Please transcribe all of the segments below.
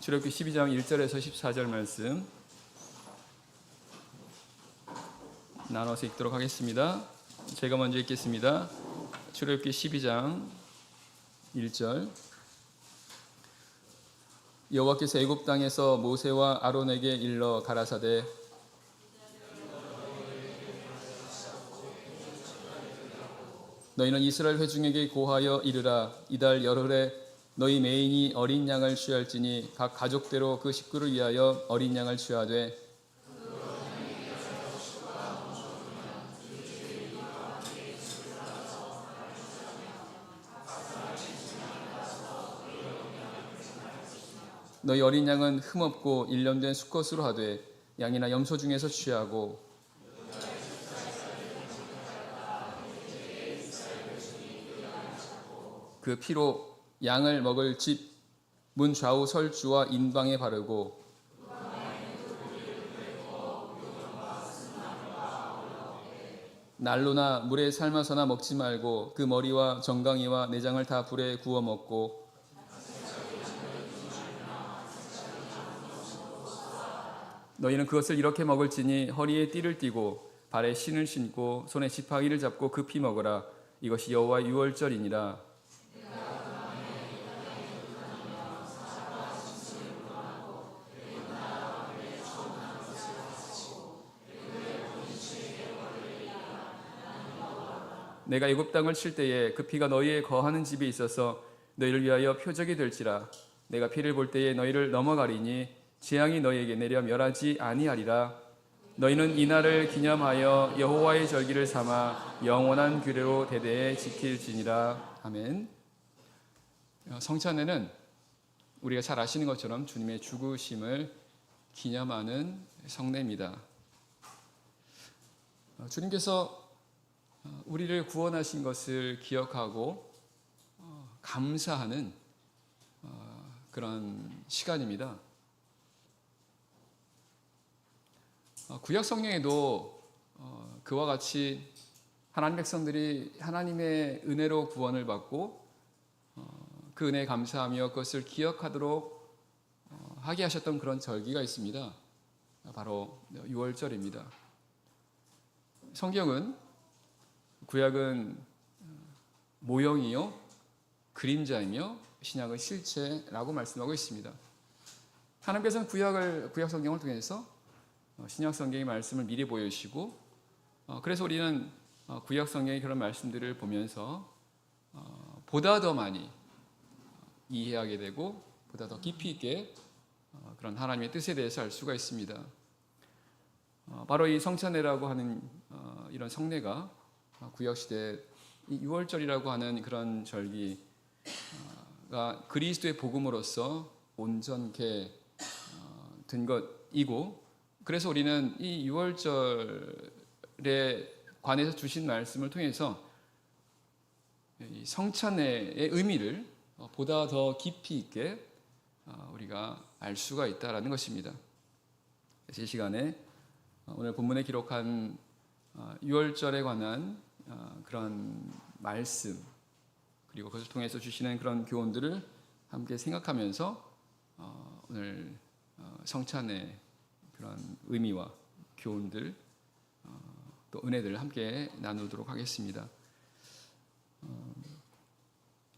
출애굽기 12장 1절에서 14절 말씀 나눠서 읽도록 하겠습니다. 제가 먼저 읽겠습니다. 출애굽기 12장 1절. 여호와께서 애굽 땅에서 모세와 아론에게 일러 가라사대 너희는 이스라엘 회중에게 고하여 이르라. 이달 열흘에 너희 매인이 어린 양을 취할지니 각 가족대로 그 식구를 위하여 어린 양을 취하되 너희 어린 양은 흠없고 일념된 수컷으로 하되 양이나 염소 중에서 취하고 그 피로 양을 먹을 집 문 좌우 설주와 인방에 바르고 난로나 물에 삶아서나 먹지 말고 그 머리와 정강이와 내장을 다 불에 구워 먹고 너희는 그것을 이렇게 먹을지니 허리에 띠를 띠고 발에 신을 신고 손에 지팡이를 잡고 급히 먹으라. 이것이 여호와의 유월절이니라. 내가 애굽 땅을 칠 때에 그 피가 너희의 거하는 집에 있어서 너희를 위하여 표적이 될지라. 내가 피를 볼 때에 너희를 넘어가리니 재앙이 너희에게 내려 멸하지 아니하리라. 너희는 이날을 기념하여 여호와의 절기를 삼아 영원한 규례로 대대에 지킬지니라. 아멘. 성찬회는 우리가 잘 아시는 것처럼 주님의 죽으심을 기념하는 성례입니다. 주님께서 우리를 구원하신 것을 기억하고 감사하는 그런 시간입니다. 구약 성경에도 그와 같이 하나님 백성들이 하나님의 은혜로 구원을 받고 그 은혜에 감사하며 그것을 기억하도록 하게 하셨던 그런 절기가 있습니다. 바로 유월절입니다. 성경은 구약은 모형이요 그림자이며 신약은 실체라고 말씀하고 있습니다. 하나님께서는 구약 성경을 통해서 신약 성경의 말씀을 미리 보여주시고 그래서 우리는 구약 성경의 그런 말씀들을 보면서 보다 더 많이 이해하게 되고 보다 더 깊이 있게 그런 하나님의 뜻에 대해서 알 수가 있습니다. 바로 이 성찬회라고 하는 이런 성례가 구약시대 이 유월절이라고 하는 그런 절기가 그리스도의 복음으로서 온전케 된 것이고 그래서 우리는 이 유월절에 관해서 주신 말씀을 통해서 이 성찬회의 의미를 보다 더 깊이 있게 우리가 알 수가 있다는 것입니다. 그래서 이 시간에 오늘 본문에 기록한 유월절에 관한 그런 말씀 그리고 그것을 통해서 주시는 그런 교훈들을 함께 생각하면서 오늘 성찬의 그런 의미와 교훈들 또 은혜들을 함께 나누도록 하겠습니다.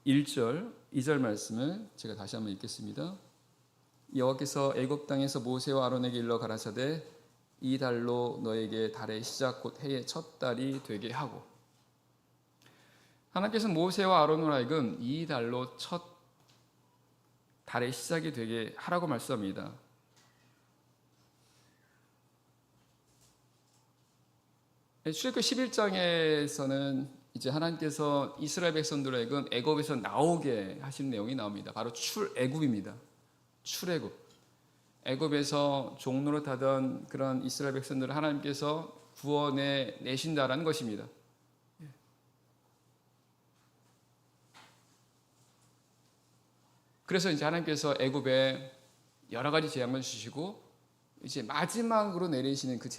1절, 2절 말씀을 제가 다시 한번 읽겠습니다. 여호와께서 애굽 땅에서 모세와 아론에게 일러 가라사대 이 달로 너에게 달의 시작 곧 해의 첫 달이 되게 하고 하나님께서 모세와 아론으로 하여금 이 달로 첫 달의 시작이 되게 하라고 말씀합니다. 출애굽기 11장에서는 이제 하나님께서 이스라엘 백성들을 하여금 애굽에서 나오게 하시는 내용이 나옵니다. 바로 출애굽입니다. 출애굽. 애굽에서 종로로 타던 그런 이스라엘 백성들을 하나님께서 구원해 내신다라는 것입니다. 그래서 이제 하나님께서 애굽에 여러 가지 재앙을 주시고 이제 마지막으로 내리시는 그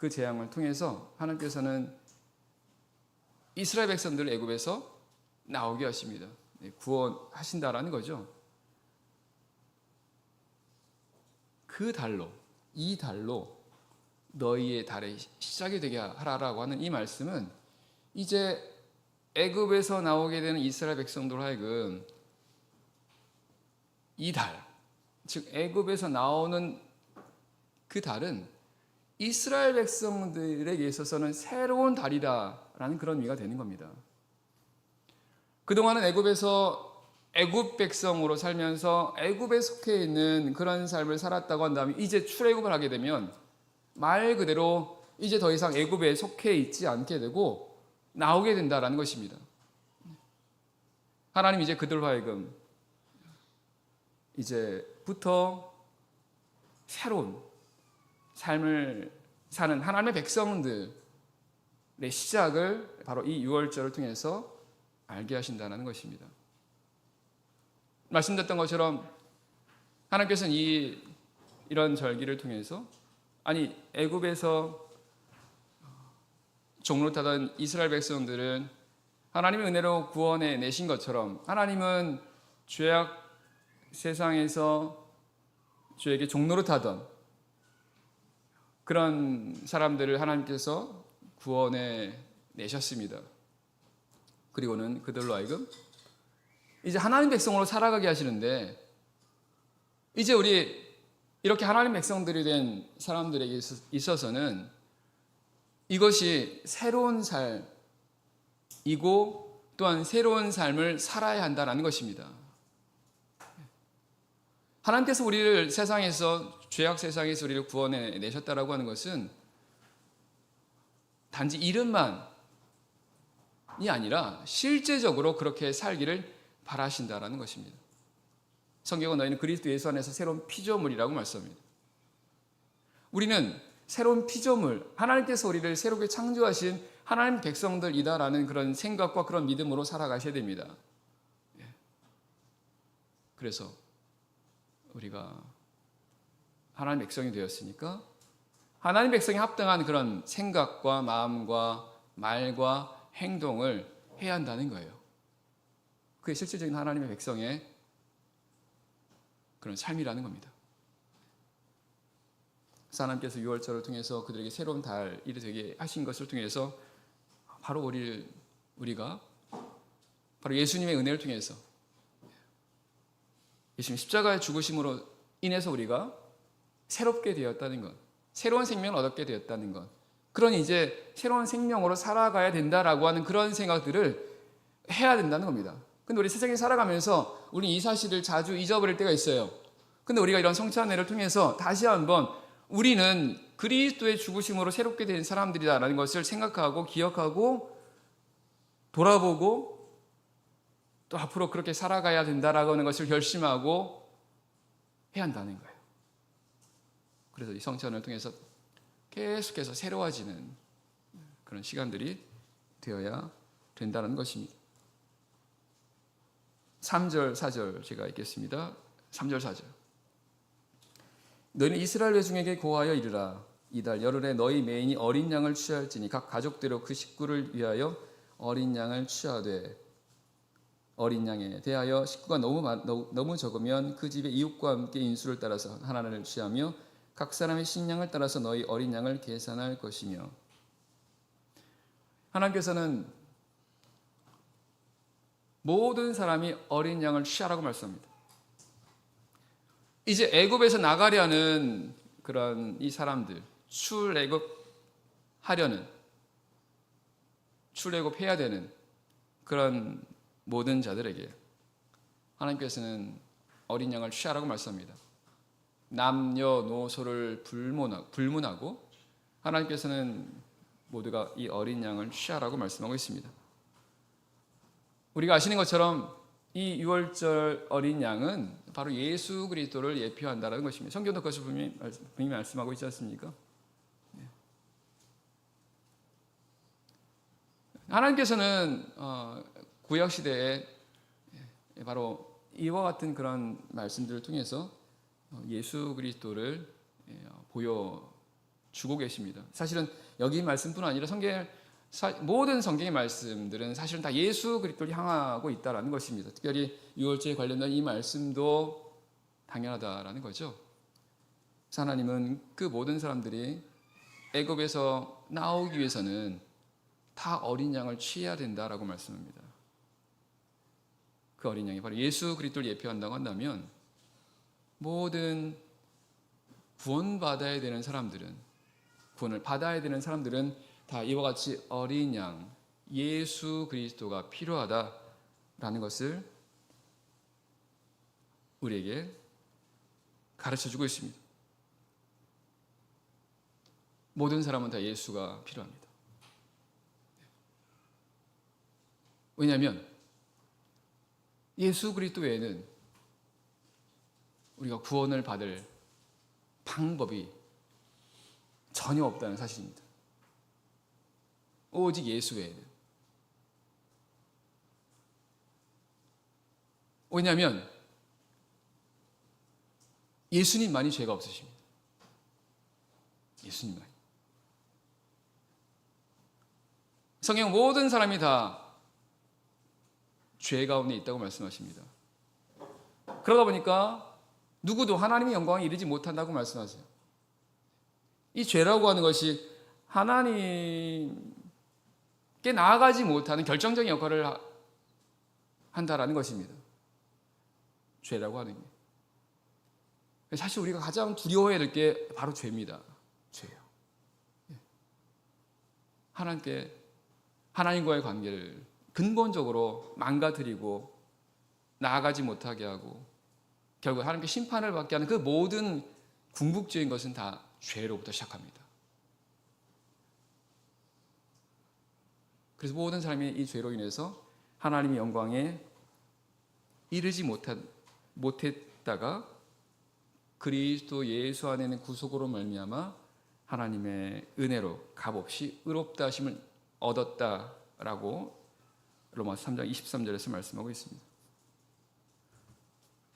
재앙을 통해서 하나님께서는 이스라엘 백성들을 애굽에서 나오게 하십니다. 구원하신다라는 거죠. 그 달로, 이 달로 너희의 달의 시작이 되게 하라라고 하는 이 말씀은 이제 애굽에서 나오게 되는 이스라엘 백성들 하여금 이 달, 즉 애굽에서 나오는 그 달은 이스라엘 백성들에게 있어서는 새로운 달이다라는 그런 의미가 되는 겁니다. 그동안은 애굽에서 애굽 백성으로 살면서 애굽에 속해 있는 그런 삶을 살았다고 한다면 이제 출애굽을 하게 되면 말 그대로 이제 더 이상 애굽에 속해 있지 않게 되고 나오게 된다라는 것입니다. 하나님 이제 그들로 하여금 이제부터 새로운 삶을 사는 하나님의 백성들의 시작을 바로 이 유월절을 통해서 알게 하신다는 것입니다. 말씀드렸던 것처럼 하나님께서는 이런 절기를 통해서 애굽에서 종로 타던 이스라엘 백성들은 하나님의 은혜로 구원해 내신 것처럼 하나님은 죄악 세상에서 죄에게 종로로 타던 그런 사람들을 하나님께서 구원해 내셨습니다. 그리고는 그들로 하여금 이제 하나님 백성으로 살아가게 하시는데 이제 우리 이렇게 하나님 백성들이 된 사람들에게 있어서는 이것이 새로운 삶이고 또한 새로운 삶을 살아야 한다는 것입니다. 하나님께서 우리를 세상에서 죄악 세상에서 우리를 구원해 내셨다라고 하는 것은 단지 이름만이 아니라 실제적으로 그렇게 살기를 바라신다라는 것입니다. 성경은 너희는 그리스도 예수 안에서 새로운 피조물이라고 말씀합니다. 우리는 새로운 피조물, 하나님께서 우리를 새롭게 창조하신 하나님 백성들이다라는 그런 생각과 그런 믿음으로 살아가셔야 됩니다. 그래서 우리가 하나님 백성이 되었으니까 하나님 백성에 합당한 그런 생각과 마음과 말과 행동을 해야 한다는 거예요. 그게 실질적인 하나님의 백성의 그런 삶이라는 겁니다. 하나님께서 유월절을 통해서 그들에게 새로운 달이 되게 하신 것을 통해서 바로 우리가 바로 예수님의 은혜를 통해서 예수님 십자가의 죽으심으로 인해서 우리가 새롭게 되었다는 것, 새로운 생명을 얻게 되었다는 것, 그러니 이제 새로운 생명으로 살아가야 된다라고 하는 그런 생각들을 해야 된다는 겁니다. 근데 우리 세상에 살아가면서 우리 이 사실을 자주 잊어버릴 때가 있어요. 근데 우리가 이런 성찬회를 통해서 다시 한번 우리는 그리스도의 죽으심으로 새롭게 된 사람들이다라는 것을 생각하고 기억하고 돌아보고 또 앞으로 그렇게 살아가야 된다라고 하는 것을 결심하고 해야 한다는 거예요. 그래서 이 성찬을 통해서 계속해서 새로워지는 그런 시간들이 되어야 된다는 것입니다. 3절, 4절 제가 읽겠습니다. 3절, 4절. 너희는 이스라엘 회중에게 고하여 이르라. 이달 열흘에 너희 매인이 어린 양을 취할지니 각 가족대로 그 식구를 위하여 어린 양을 취하되 어린 양에 대하여 식구가 너무 적으면 그 집의 이웃과 함께 인수를 따라서 하나를 취하며 각 사람의 식량을 따라서 너희 어린 양을 계산할 것이며. 하나님께서는 모든 사람이 어린 양을 취하라고 말씀합니다. 이제 애굽에서 나가려는 그런 이 사람들, 출애굽하려는, 출애굽해야 되는 그런 모든 자들에게 하나님께서는 어린 양을 취하라고 말씀합니다. 남녀노소를 불문하고 하나님께서는 모두가 이 어린 양을 취하라고 말씀하고 있습니다. 우리가 아시는 것처럼 이 유월절 어린 양은 바로 예수 그리스도를 예표한다는 것입니다. 성경도 그것을 분명히 말씀하고 있지 않습니까? 하나님께서는 구약 시대에 바로 이와 같은 그런 말씀들을 통해서 예수 그리스도를 보여주고 계십니다. 사실은 여기 말씀뿐 아니라 모든 성경의 말씀들은 사실은 다 예수 그리스도를 향하고 있다는 것입니다. 특별히 유월절에 관련된 이 말씀도 당연하다라는 거죠. 하나님은 그 모든 사람들이 애굽에서 나오기 위해서는 다 어린 양을 취해야 된다라고 말씀합니다. 그 어린 양이 바로 예수 그리스도를 예표한다고 한다면 모든 구원받아야 되는 사람들은, 구원을 받아야 되는 사람들은 다 이와 같이 어린 양 예수 그리스도가 필요하다라는 것을 우리에게 가르쳐주고 있습니다. 모든 사람은 다 예수가 필요합니다. 왜냐하면 예수 그리스도 외에는 우리가 구원을 받을 방법이 전혀 없다는 사실입니다. 오직 예수 외에는. 왜냐하면 예수님만이 죄가 없으십니다. 예수님만이. 성경 모든 사람이 다 죄 가운데 있다고 말씀하십니다. 그러다 보니까 누구도 하나님의 영광에 이르지 못한다고 말씀하세요. 이 죄라고 하는 것이 하나님께 나아가지 못하는 결정적인 역할을 한다라는 것입니다. 죄라고 하는 게. 사실 우리가 가장 두려워해야 될 게 바로 죄입니다. 죄예요. 하나님과의 관계를 근본적으로 망가뜨리고 나아가지 못하게 하고 결국 하나님께 심판을 받게 하는 그 모든 궁극적인 것은 다 죄로부터 시작합니다. 그래서 모든 사람이 이 죄로 인해서 하나님의 영광에 이르지 못했다가 그리스도 예수 안에는 구속으로 말미암아 하나님의 은혜로 값없이 의롭다 하심을 얻었다라고 로마서 3장 23절에서 말씀하고 있습니다.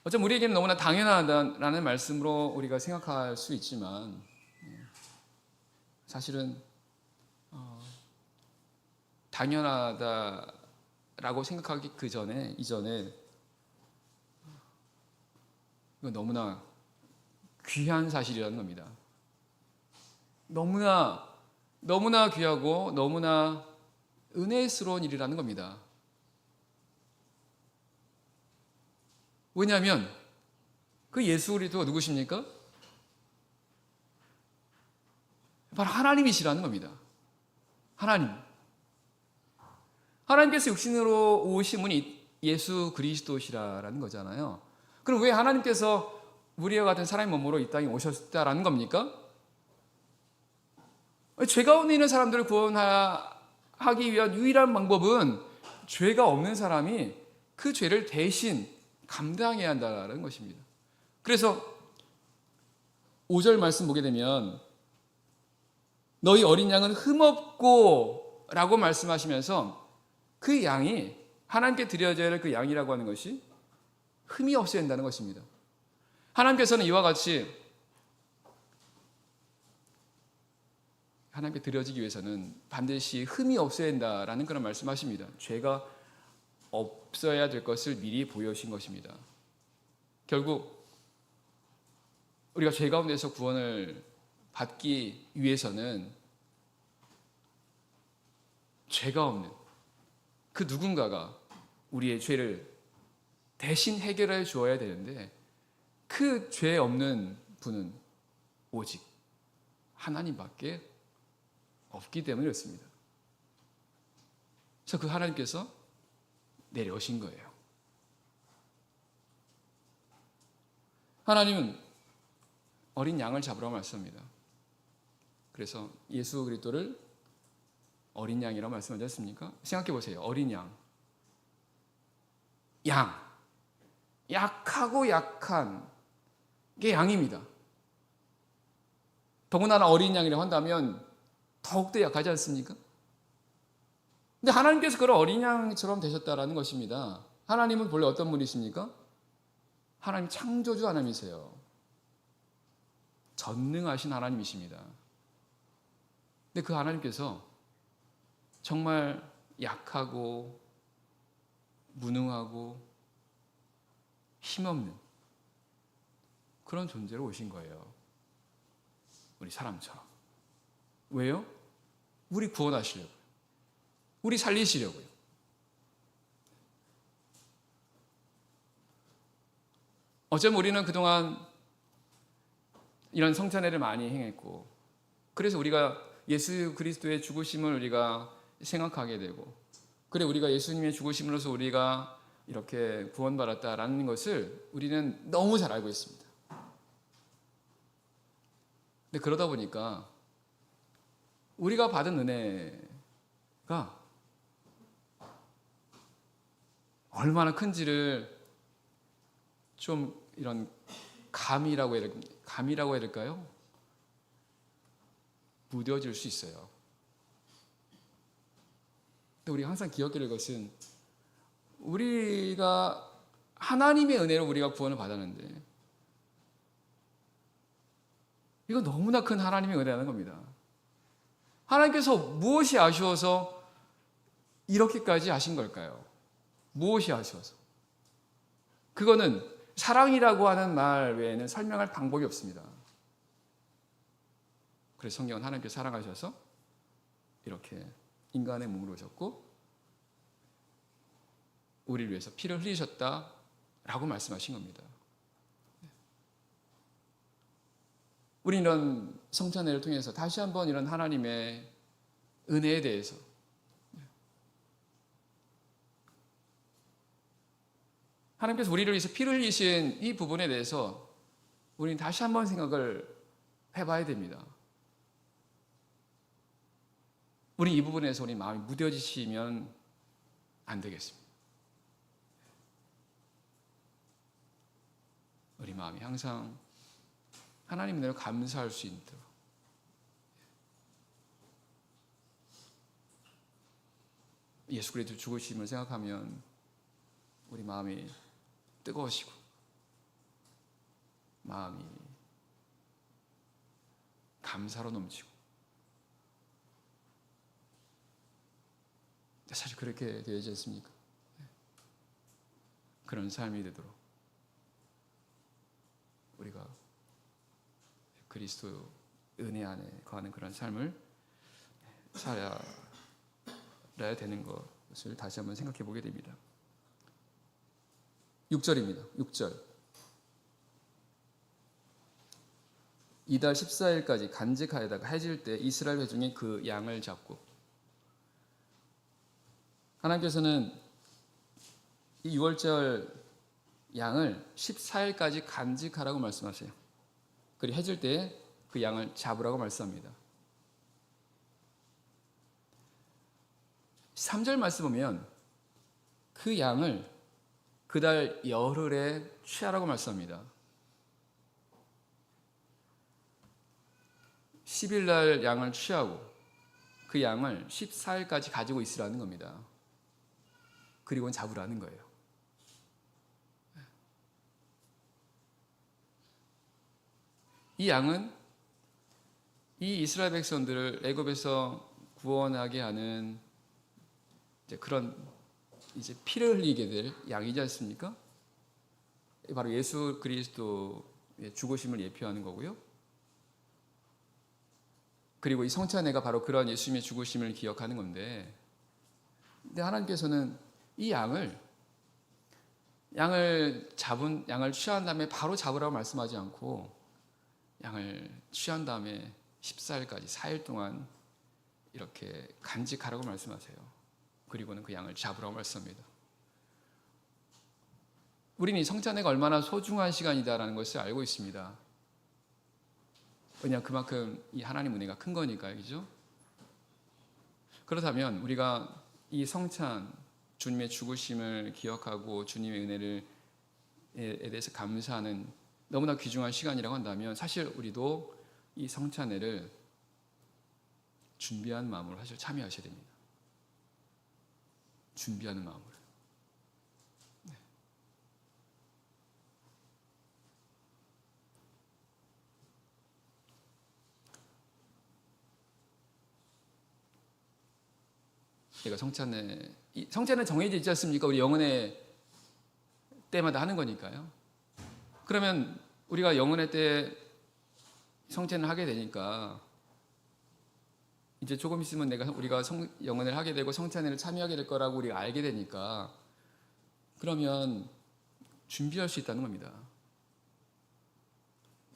어쩌면 우리에게는 너무나 당연하다라는 말씀으로 우리가 생각할 수 있지만 사실은 당연하다라고 생각하기 이전에 이건 너무나 귀한 사실이라는 겁니다. 너무나 귀하고 너무나 은혜스러운 일이라는 겁니다. 왜냐하면 그 예수 그리스도가 누구십니까? 바로 하나님이시라는 겁니다. 하나님께서 육신으로 오신 분이 예수 그리스도시라는 거잖아요. 그럼 왜 하나님께서 우리와 같은 사람의 몸으로 이 땅에 오셨다라는 겁니까? 죄 가운데 있는 사람들을 구원하기 위한 유일한 방법은 죄가 없는 사람이 그 죄를 대신 감당해야 한다는 것입니다. 그래서 5절 말씀 보게 되면 너희 어린 양은 흠없고 라고 말씀하시면서 그 양이 하나님께 드려져야 할 그 양이라고 하는 것이 흠이 없어야 한다는 것입니다. 하나님께서는 이와 같이 하나님께 드려지기 위해서는 반드시 흠이 없어야 한다라는 그런 말씀하십니다. 죄가 없어야 될 것을 미리 보여주신 것입니다. 결국 우리가 죄 가운데서 구원을 받기 위해서는 죄가 없는 그 누군가가 우리의 죄를 대신 해결해 주어야 되는데 그 죄 없는 분은 오직 하나님밖에 없기 때문에 그렇습니다. 그래서 그 하나님께서 내려오신 거예요. 하나님은 어린 양을 잡으라고 말씀합니다. 그래서 예수 그리스도를 어린 양이라고 말씀하지 않습니까? 생각해 보세요. 어린 양. 약하고 약한 게 양입니다. 더군다나 어린 양이라고 한다면 더욱더 약하지 않습니까? 근데 하나님께서 그런 어린 양처럼 되셨다라는 것입니다. 하나님은 본래 어떤 분이십니까? 하나님 창조주 하나님이세요. 전능하신 하나님이십니다. 근데 그 하나님께서 정말 약하고 무능하고 힘없는 그런 존재로 오신 거예요. 우리 사람처럼. 왜요? 우리 구원하시려고요. 우리 살리시려고요. 어쩌면 우리는 그동안 이런 성찬회를 많이 행했고, 그래서 우리가 예수 그리스도의 죽으심을 우리가 생각하게 되고, 그래 우리가 예수님의 죽으심으로써 우리가 이렇게 구원받았다라는 것을 우리는 너무 잘 알고 있습니다. 근데 그러다 보니까 우리가 받은 은혜가 얼마나 큰지를 좀 이런 감이라고 해야 될까요? 무뎌질 수 있어요. 근데 우리가 항상 기억해야 될 것은 우리가 하나님의 은혜로 우리가 구원을 받았는데 이거 너무나 큰 하나님의 은혜라는 겁니다. 하나님께서 무엇이 아쉬워서 이렇게까지 하신 걸까요? 무엇이 아쉬워서? 그거는 사랑이라고 하는 말 외에는 설명할 방법이 없습니다. 그래서 성경은 하나님께서 사랑하셔서 이렇게 인간의 몸으로 오셨고 우리를 위해서 피를 흘리셨다라고 말씀하신 겁니다. 우리 이런 성찬회를 통해서 다시 한번 이런 하나님의 은혜에 대해서 하나님께서 우리를 위해서 피를 흘리신 이 부분에 대해서 우리는 다시 한번 생각을 해봐야 됩니다. 우리 이 부분에서 우리 마음이 무뎌지시면 안 되겠습니다. 우리 마음이 항상 하나님 은혜로 감사할 수 있도록 예수 그리스도 죽으심을 생각하면 우리 마음이 뜨거워지고 마음이 감사로 넘치고 사실 그렇게 되지 않습니까? 그런 삶이 되도록 우리가 그리스도 은혜 안에 거하는 그런 삶을 살아야 되는 것을 다시 한번 생각해 보게 됩니다. 6절입니다. 6절. 이달 14일까지 간직하여다가 해질 때 이스라엘 회중이 그 양을 잡고, 하나님께서는 이 6월절 양을 14일까지 간직하라고 말씀하세요. 그리고 해질 때 그 양을 잡으라고 말씀합니다. 3절 말씀 보면 그 양을 그달 열흘에 취하라고 말씀합니다. 10일 날 양을 취하고 그 양을 14일까지 가지고 있으라는 겁니다. 그리고는 잡으라는 거예요. 이 양은 이 이스라엘 백성들을 애굽에서 구원하게 하는 그런 이제 피를 흘리게 될 양이지 않습니까? 바로 예수 그리스도의 죽으심을 예표하는 거고요. 그리고 이 성찬회가 바로 그런 예수님의 죽으심을 기억하는 건데, 근데 하나님께서는 이 양을 취한 다음에 바로 잡으라고 말씀하지 않고 양을 취한 다음에 14일까지 4일 동안 이렇게 간직하라고 말씀하세요. 그리고는 그 양을 잡으라고 말씀합니다. 우리는 이 성찬회가 얼마나 소중한 시간이다라는 것을 알고 있습니다. 왜냐하면 그만큼 이 하나님 은혜가 큰 거니까요. 그죠? 그렇다면 우리가 이 성찬, 주님의 죽으심을 기억하고 주님의 은혜에 대해서 감사하는 너무나 귀중한 시간이라고 한다면 사실 우리도 이 성찬회를 준비하는 마음으로 사실 참여하셔야 됩니다. 준비하는 마음으로. 네. 제가 성찬은 정해져 있지 않습니까? 우리 영혼의 때마다 하는 거니까요. 그러면 우리가 영혼의 때 성찬을 하게 되니까 이제 조금 있으면 우리가 영혼을 하게 되고 성찬회를 참여하게 될 거라고 우리가 알게 되니까 그러면 준비할 수 있다는 겁니다.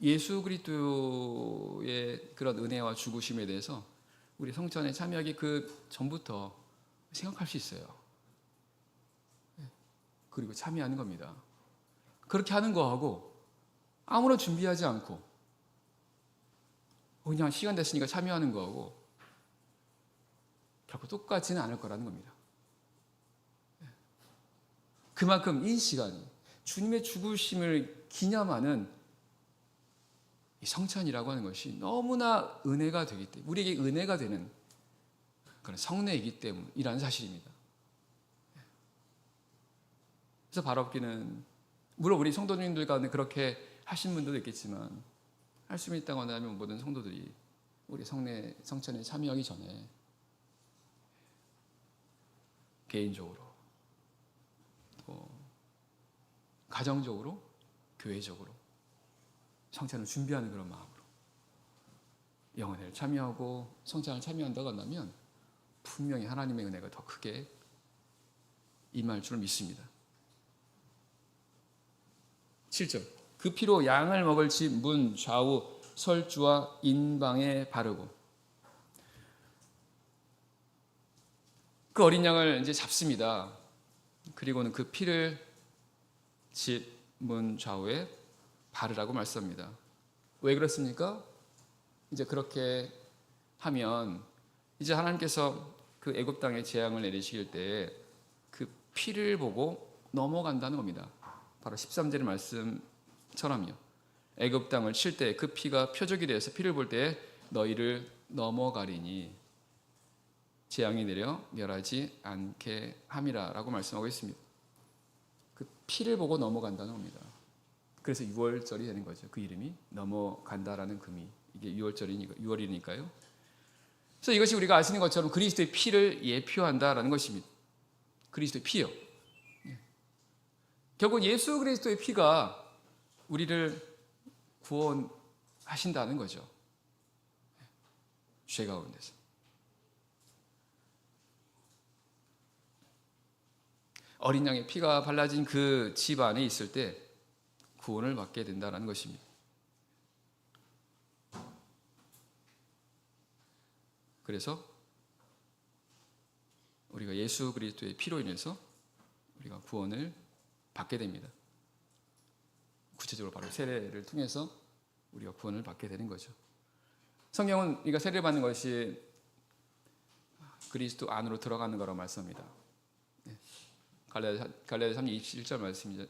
예수 그리스도의 그런 은혜와 죽으심에 대해서 우리 성찬에 참여하기 그 전부터 생각할 수 있어요. 그리고 참여하는 겁니다. 그렇게 하는 거하고 아무런 준비하지 않고 그냥 시간 됐으니까 참여하는 거하고 결코 똑같지는 않을 거라는 겁니다. 그만큼 이 시간이 주님의 죽으심을 기념하는 이 성찬이라고 하는 것이 너무나 은혜가 되기 때문에 우리에게 은혜가 되는 그런 성례이기 때문이라는 사실입니다. 그래서 발업기는 물론 우리 성도님들 가운데 그렇게 하신 분들도 있겠지만 할 수 있다고 한다면 모든 성도들이 우리 성찬에 참여하기 전에 개인적으로 또 가정적으로 교회적으로 성찬을 준비하는 그런 마음으로 영혼회를 참여하고 성찬을 참여한다고 한다면 분명히 하나님의 은혜가 더 크게 임할 줄 믿습니다. 7절 그 피로 양을 먹을 집 문 좌우 설주와 인방에 바르고 그 어린 양을 이제 잡습니다. 그리고는 그 피를 집 문 좌우에 바르라고 말씀합니다. 왜 그렇습니까? 이제 그렇게 하면 이제 하나님께서 그 애굽 땅에 재앙을 내리실 때 그 피를 보고 넘어간다는 겁니다. 바로 13절의 말씀처럼요. 애굽 땅을 칠 때 그 피가 표적이 되어서 피를 볼 때 너희를 넘어가리니 재앙이 내려 멸하지 않게 함이라라고 말씀하고 있습니다. 그 피를 보고 넘어간다는 겁니다. 그래서 6월절이 되는 거죠. 그 이름이 넘어간다라는 금이 이게 6월이니까요. 그래서 이것이 우리가 아시는 것처럼 그리스도의 피를 예표한다라는 것입니다. 그리스도의 피요. 결국 예수 그리스도의 피가 우리를 구원하신다는 거죠. 죄 가운데서. 어린 양의 피가 발라진 그 집 안에 있을 때 구원을 받게 된다는 것입니다. 그래서 우리가 예수 그리스도의 피로 인해서 우리가 구원을 받게 됩니다. 구체적으로 바로 세례를 통해서 우리가 구원을 받게 되는 거죠. 성경은 우리가 세례를 받는 것이 그리스도 안으로 들어가는 거라고 말씀합니다. 갈라디아 3장 27절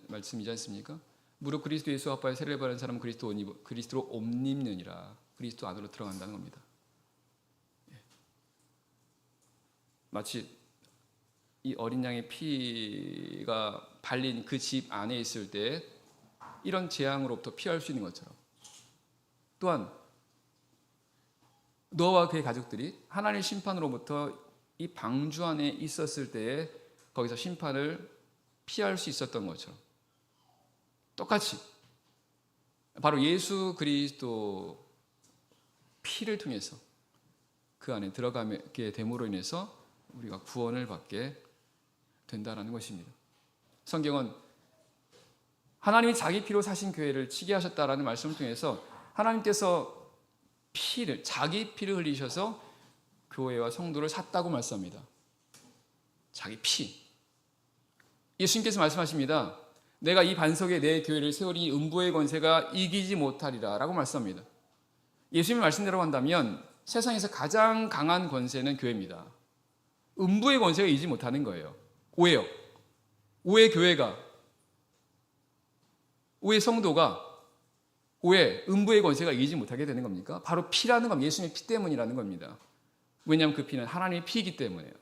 말씀이지 않습니까? 무릇 그리스도 예수 아빠의 세례를 받은 사람은 그리스도로 옷 입느니라. 그리스도 안으로 들어간다는 겁니다. 마치 이 어린 양의 피가 발린 그 집 안에 있을 때 이런 재앙으로부터 피할 수 있는 것처럼 또한 노아와 그의 가족들이 하나님의 심판으로부터 이 방주 안에 있었을 때에 거기서 심판을 피할 수 있었던 것처럼 똑같이 바로 예수 그리스도 피를 통해서 그 안에 들어가게 됨으로 인해서 우리가 구원을 받게 된다는 것입니다. 성경은 하나님이 자기 피로 사신 교회를 치게 하셨다라는 말씀을 통해서 하나님께서 자기 피를 흘리셔서 교회와 성도를 샀다고 말씀합니다. 자기 피. 예수님께서 말씀하십니다. 내가 이 반석에 내 교회를 세우리니 음부의 권세가 이기지 못하리라 라고 말씀합니다. 예수님의 말씀대로 한다면 세상에서 가장 강한 권세는 교회입니다. 음부의 권세가 이기지 못하는 거예요. 왜요? 왜 교회가, 왜 성도가, 왜 음부의 권세가 이기지 못하게 되는 겁니까? 바로 피라는 겁니다. 예수님의 피 때문이라는 겁니다. 왜냐하면 그 피는 하나님의 피이기 때문에요.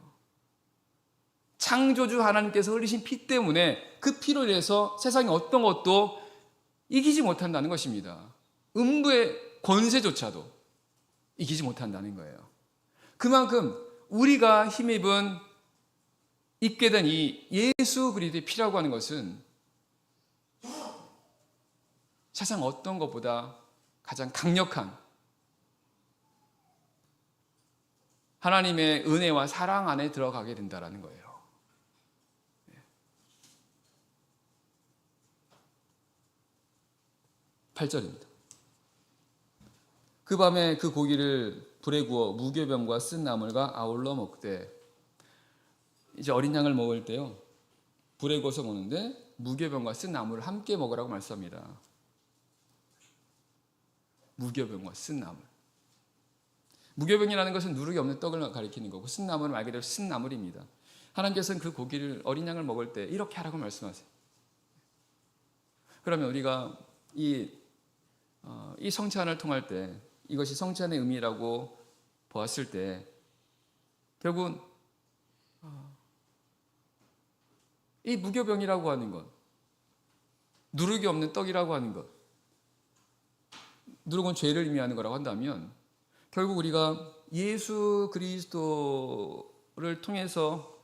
창조주 하나님께서 흘리신 피 때문에 그 피로 인해서 세상의 어떤 것도 이기지 못한다는 것입니다. 음부의 권세조차도 이기지 못한다는 거예요. 그만큼 우리가 힘입은 입게 된 이 예수 그리스도의 피라고 하는 것은 세상 어떤 것보다 가장 강력한 하나님의 은혜와 사랑 안에 들어가게 된다라는 거예요. 8절입니다. 그 밤에 그 고기를 불에 구워 무교병과 쓴 나물과 아울러 먹되. 이제 어린 양을 먹을 때요, 불에 구워서 먹는데 무교병과 쓴 나물을 함께 먹으라고 말씀합니다. 무교병과 쓴 나물. 무교병이라는 것은 누룩이 없는 떡을 가리키는 거고, 쓴 나물은 말 그대로 쓴 나물입니다. 하나님께서는 그 고기를, 어린 양을 먹을 때 이렇게 하라고 말씀하세요. 그러면 우리가 이 성찬을 통할 때, 이것이 성찬의 의미라고 보았을 때, 결국은 이 무교병이라고 하는 것, 누룩이 없는 떡이라고 하는 것, 누룩은 죄를 의미하는 거라고 한다면, 결국 우리가 예수 그리스도를 통해서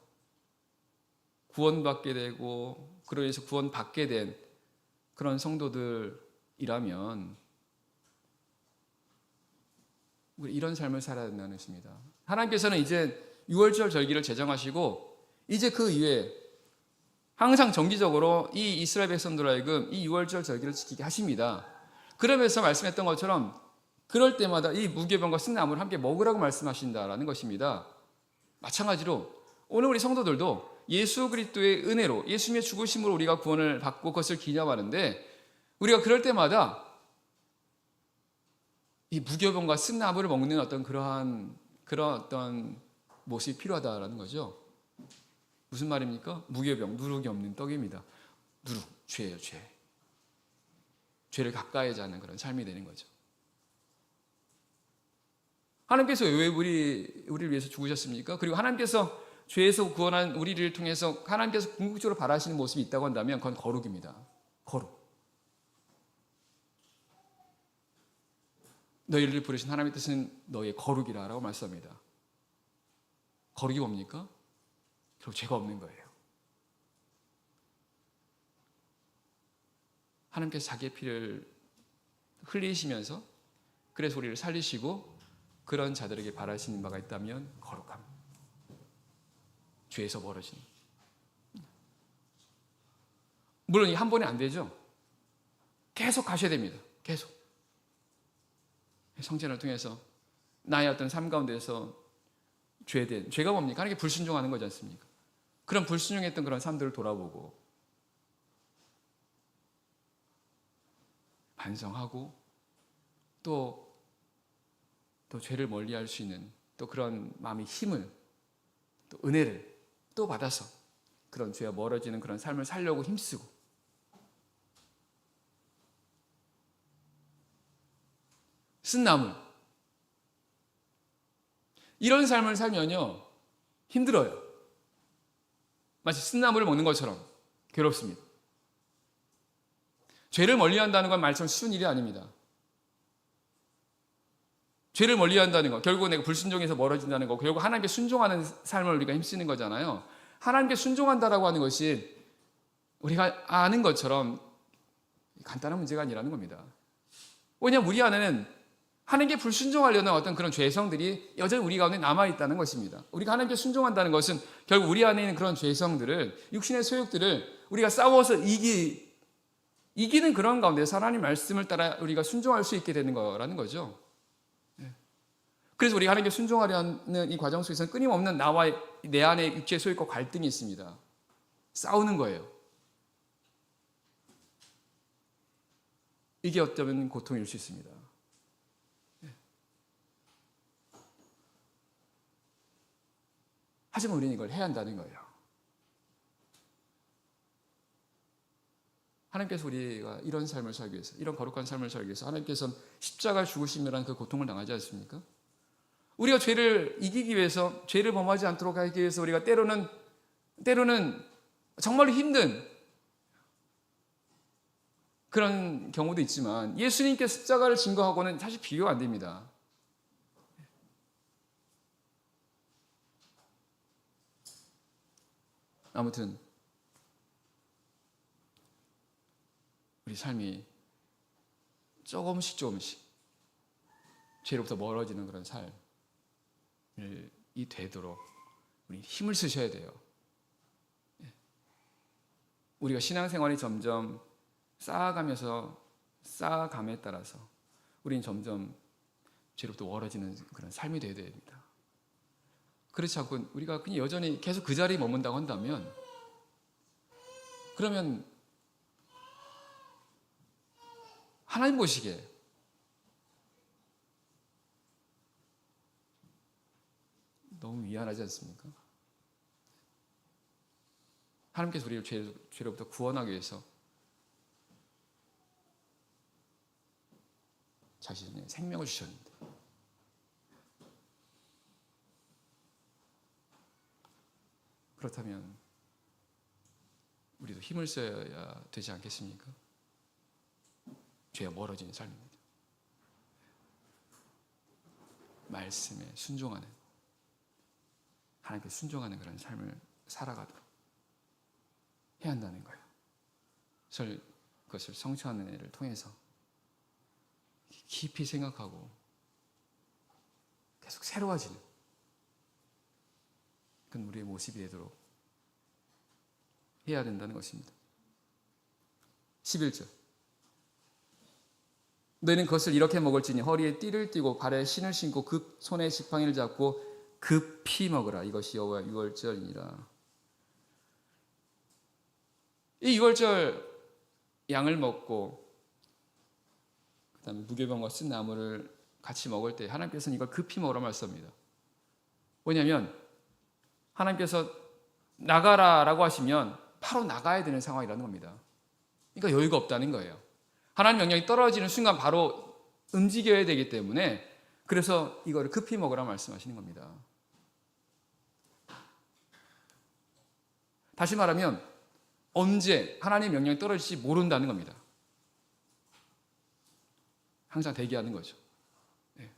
구원받게 되고, 그로 인해서 구원받게 된 그런 성도들이라면 우리 이런 삶을 살아야 된다는 것입니다. 하나님께서는 이제 6월절 절기를 제정하시고, 이제 그 이후에 항상 정기적으로 이 이스라엘 백성들 하여금 이 6월절 절기를 지키게 하십니다. 그러면서 말씀했던 것처럼 그럴 때마다 이 무교병과 쓴 나물을 함께 먹으라고 말씀하신다라는 것입니다. 마찬가지로 오늘 우리 성도들도 예수 그리스도의 은혜로, 예수님의 죽으심으로 우리가 구원을 받고 그것을 기념하는데, 우리가 그럴 때마다 이 무교병과 쓴 나물을 먹는 그런 어떤 모습이 필요하다라는 거죠. 무슨 말입니까? 무교병, 누룩이 없는 떡입니다. 누룩, 죄예요, 죄. 죄를 가까이 하지 않는 그런 삶이 되는 거죠. 하나님께서 왜 우리를 위해서 죽으셨습니까? 그리고 하나님께서 죄에서 구원한 우리를 통해서 하나님께서 궁극적으로 바라시는 모습이 있다고 한다면 그건 거룩입니다. 거룩. 너희를 부르신 하나님의 뜻은 너희의 거룩이라고 말씀합니다. 거룩이 뭡니까? 결국 죄가 없는 거예요. 하나님께서 자기의 피를 흘리시면서 그래서 우리를 살리시고, 그런 자들에게 바라시는 바가 있다면 거룩함, 죄에서 멀어지는. 물론 이 한 번에 안 되죠. 계속 가셔야 됩니다. 계속 성찬을 통해서 나의 어떤 삶 가운데서 죄가 뭡니까? 하나님께 불순종하는 거지 않습니까? 그런 불순종했던 그런 삶들을 돌아보고 반성하고 또 죄를 멀리할 수 있는 또 그런 마음의 힘을, 또 은혜를 또 받아서 그런 죄와 멀어지는 그런 삶을 살려고 힘쓰고, 쓴 나물, 이런 삶을 살면요 힘들어요. 마치 쓴 나물을 먹는 것처럼 괴롭습니다. 죄를 멀리한다는 건 말처럼 쉬운 일이 아닙니다. 죄를 멀리한다는 거, 결국 내가 불순종해서 멀어진다는 거, 결국 하나님께 순종하는 삶을 우리가 힘쓰는 거잖아요. 하나님께 순종한다라고 하는 것이 우리가 아는 것처럼 간단한 문제가 아니라는 겁니다. 왜냐하면 우리 안에는 하나님께 불순종하려는 어떤 그런 죄성들이 여전히 우리 가운데 남아있다는 것입니다. 우리가 하나님께 순종한다는 것은 결국 우리 안에 있는 그런 죄성들을, 육신의 소욕들을 우리가 싸워서 이기는 그런 가운데서 하나님 말씀을 따라 우리가 순종할 수 있게 되는 거라는 거죠. 그래서 우리가 하나님께 순종하려 하는 이 과정 속에서는 끊임없는 나와 내 안에 육체의 소욕과 갈등이 있습니다. 싸우는 거예요. 이게 어쩌면 고통일 수 있습니다. 하지만 우리는 이걸 해야 한다는 거예요. 하나님께서 우리가 이런 삶을 살기 위해서, 이런 거룩한 삶을 살기 위해서 하나님께서는 십자가 죽으심이라는 그 고통을 당하지 않습니까? 우리가 죄를 이기기 위해서, 죄를 범하지 않도록 하기 위해서 우리가 때로는 정말로 힘든 그런 경우도 있지만, 예수님께 십자가를 진 거하고는 사실 비교가 안 됩니다. 아무튼 우리 삶이 조금씩 죄로부터 멀어지는 그런 삶을 되도록 우리 힘을 쓰셔야 돼요. 우리가 신앙생활이 점점 쌓아감에 따라서 우리는 점점 죄로부터 멀어지는 그런 삶이 되어야 됩니다. 그렇지 않고 우리가 그냥 여전히 계속 그 자리에 머문다고 한다면, 그러면 하나님 보시기에 너무 미안하지 않습니까? 하나님께서 우리를 죄로부터 구원하기 위해서 자신의 생명을 주셨는데, 그렇다면 우리도 힘을 써야 되지 않겠습니까? 죄와 멀어지는 삶입니다. 말씀에 순종하는, 하나님께 순종하는 그런 삶을 살아가도록 해야 한다는 거예요. 그것을 성취하는 애를 통해서 깊이 생각하고 계속 새로워지는 그건 우리의 모습이 되도록 해야 된다는 것입니다. 11절, 너희는 그것을 이렇게 먹을지니 허리에 띠를 띠고 발에 신을 신고 그 손에 지팡이를 잡고 급히 먹으라. 이것이 여호와의 유월절이니라. 이 유월절 양을 먹고 그다음에 무교병과 쓴 나무를 같이 먹을 때 하나님께서는 이걸 급히 먹으라 말씀합니다. 왜냐하면 하나님께서 나가라라고 하시면 바로 나가야 되는 상황이라는 겁니다. 그러니까 여유가 없다는 거예요. 하나님 명령이 떨어지는 순간 바로 움직여야 되기 때문에, 그래서 이거를 급히 먹으라 말씀하시는 겁니다. 다시 말하면 언제 하나님 명령이 떨어질지 모른다는 겁니다. 항상 대기하는 거죠. 네.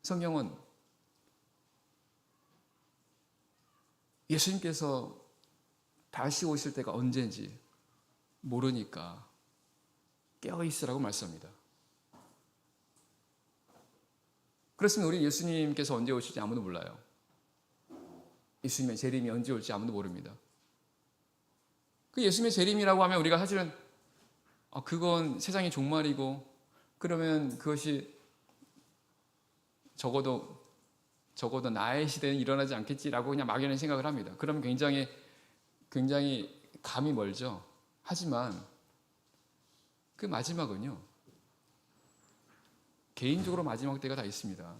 성경은 예수님께서 다시 오실 때가 언제인지 모르니까 깨어있으라고 말씀합니다. 그렇습니다. 우리 예수님께서 언제 오실지 아무도 몰라요. 예수님의 재림이 언제 올지 아무도 모릅니다. 그 예수님의 재림이라고 하면 우리가 사실은 그건 세상의 종말이고, 그러면 그것이 적어도 나의 시대는 일어나지 않겠지라고 그냥 막연히 생각을 합니다. 그러면 굉장히 감이 멀죠. 하지만 그 마지막은요, 개인적으로 마지막 때가 다 있습니다.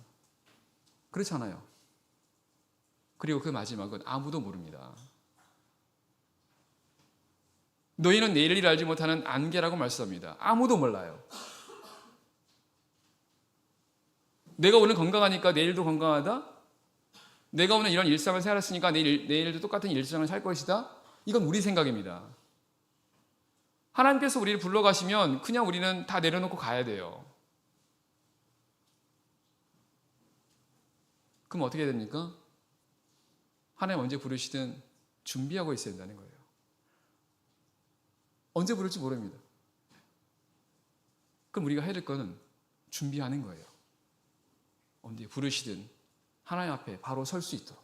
그렇잖아요. 그리고 그 마지막은 아무도 모릅니다. 너희는 내일 일 알지 못하는 안개라고 말씀합니다. 아무도 몰라요. 내가 오늘 건강하니까 내일도 건강하다? 내가 오늘 이런 일상을 살았으니까 내일도 똑같은 일상을 살 것이다? 이건 우리 생각입니다. 하나님께서 우리를 불러가시면 그냥 우리는 다 내려놓고 가야 돼요. 그럼 어떻게 됩니까? 하나님 언제 부르시든 준비하고 있어야 된다는 거예요. 언제 부를지 모릅니다. 그럼 우리가 해야 될 거는 준비하는 거예요. 언제 부르시든 하나님 앞에 바로 설 수 있도록.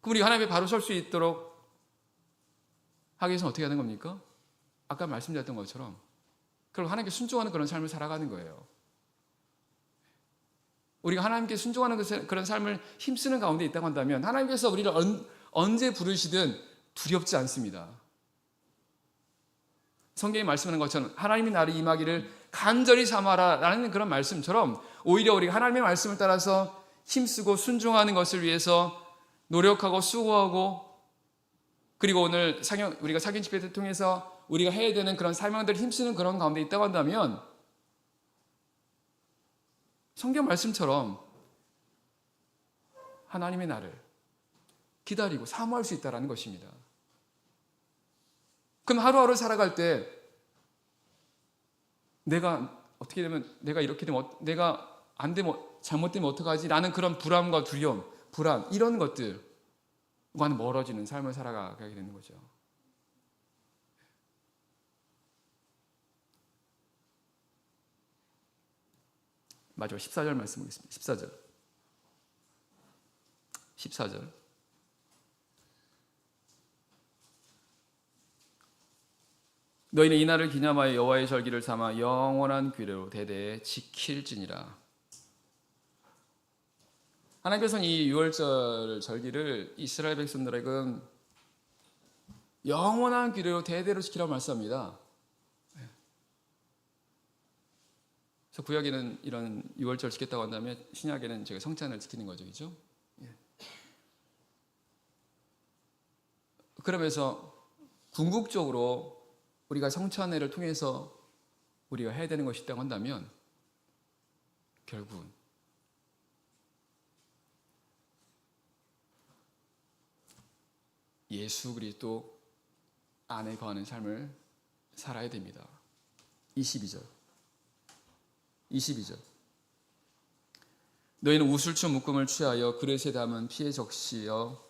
그럼 우리가 하나님 앞에 바로 설 수 있도록 하기 위해서는 어떻게 하는 겁니까? 아까 말씀드렸던 것처럼 결국 하나님께 순종하는 그런 삶을 살아가는 거예요. 우리가 하나님께 순종하는 그런 삶을 힘쓰는 가운데 있다고 한다면 하나님께서 우리를 언제 부르시든 두렵지 않습니다. 성경이 말씀하는 것처럼 하나님이 나를 임하기를 간절히 삼아라라는 그런 말씀처럼 오히려 우리가 하나님의 말씀을 따라서 힘쓰고 순종하는 것을 위해서 노력하고 수고하고, 그리고 오늘 우리가 사경 집회를 통해서 우리가 해야 되는 그런 사명들을 힘쓰는 그런 가운데 있다고 한다면 성경 말씀처럼 하나님의 나를 기다리고 사모할 수 있다는 것입니다. 그럼 하루하루 살아갈 때 내가 어떻게 되면, 내가 이렇게 되면, 내가 안 되면, 잘못되면 어떡하지? 라는 그런 불안과 두려움, 불안, 이런 것들과는 멀어지는 삶을 살아가게 되는 거죠. 마지막 14절 말씀 보겠습니다. 14절. 너희는 이 날을 기념하여 여호와의 절기를 삼아 영원한 규례로 대대에 지킬지니라. 하나님께서는 이 유월절 절기를 이스라엘 백성들에게 영원한 규례로 대대로 지키라고 말씀합니다. 그래서 구약에는 이런 유월절 지켰다고 한다면 신약에는 제가 성찬을 지키는 거죠, 그렇죠? 그러면서 궁극적으로 우리가 성찬회를 통해서 우리가 해야 되는 것이 있다고 한다면 결국은 예수 그리스도 안에 거하는 삶을 살아야 됩니다. 22절. 너희는 우슬초 묶음을 취하여 그릇에 담은 피에 적시어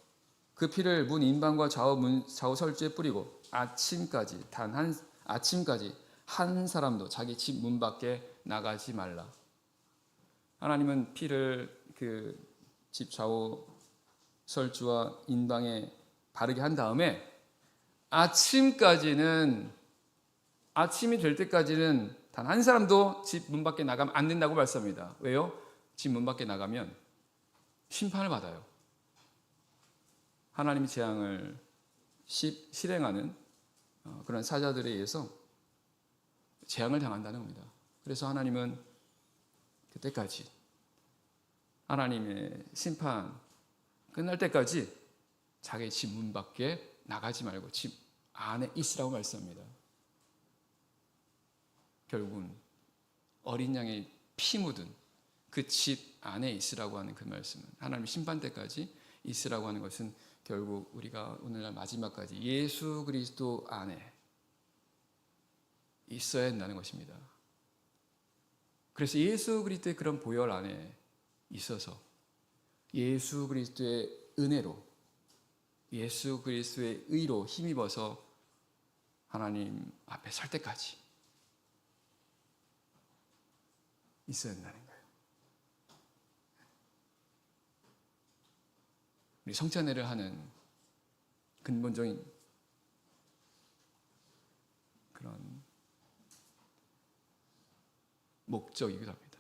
그 피를 문 인방과 좌우 설주에 뿌리고 아침까지 한 사람도 자기 집 문 밖에 나가지 말라. 하나님은 피를 그 집 좌우 설주와 인방에 바르게 한 다음에 아침이 될 때까지는 단 한 사람도 집 문 밖에 나가면 안 된다고 말씀합니다. 왜요? 집 문 밖에 나가면 심판을 받아요. 하나님의 재앙을 실행하는 그런 사자들에 의해서 재앙을 당한다는 겁니다. 그래서 하나님은 그때까지 하나님의 심판 끝날 때까지 자기 집 문 밖에 나가지 말고 집 안에 있으라고 말씀합니다. 결국은 어린 양의 피 묻은 그 집 안에 있으라고 하는 그 말씀은 하나님의 심판 때까지 있으라고 하는 것은 결국 우리가 오늘날 마지막까지 예수 그리스도 안에 있어야 한다는 것입니다. 그래서 예수 그리스도의 그런 보혈 안에 있어서 예수 그리스도의 은혜로 예수 그리스도의 의로 힘입어서 하나님 앞에 설 때까지 있어야 한다는 거예요. 우리 성찬회를 하는 근본적인 그런 목적이기도 합니다.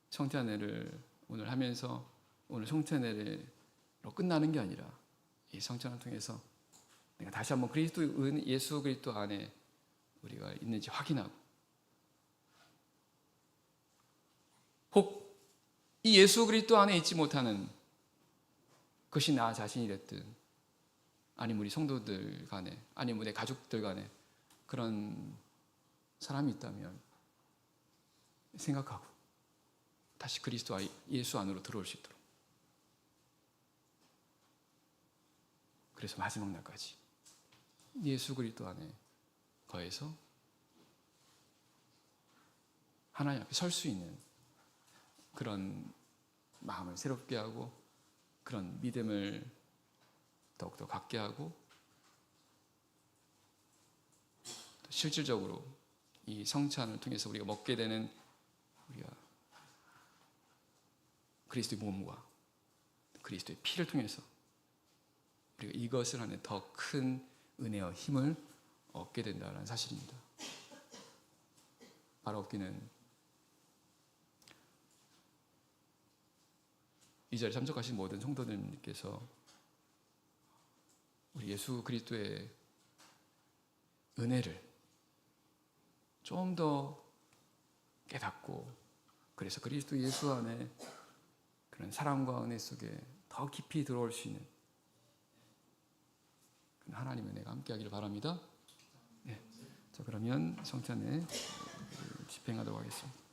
성찬회를 오늘 하면서 오늘 성찬회로 끝나는 게 아니라 이 성찬을 통해서 내가 다시 한번 예수 그리스도 안에 우리가 있는지 확인하고 혹 이 예수 그리스도 안에 있지 못하는 그것이 나 자신이 됐든 아니면 우리 성도들 간에 아니면 내 가족들 간에 그런 사람이 있다면 생각하고 다시 그리스도와 예수 안으로 들어올 수 있도록 그래서 마지막 날까지 예수 그리스도 안에 거해서 하나님 앞에 설 수 있는 그런 마음을 새롭게 하고 그런 믿음을 더욱더 갖게 하고 실질적으로 이 성찬을 통해서 우리가 먹게 되는 우리가 그리스도의 몸과 그리스도의 피를 통해서 우리가 이것을 하는 더 큰 은혜와 힘을 얻게 된다는 사실입니다. 바로 얻기는 이 자리에 참석하신 모든 성도들께서 우리 예수 그리스도의 은혜를 좀 더 깨닫고 그래서 그리스도 예수 안에 그런 사랑과 은혜 속에 더 깊이 들어올 수 있는 하나님의 은혜가 함께하기를 바랍니다. 네. 자, 그러면 성찬에 집행하도록 하겠습니다.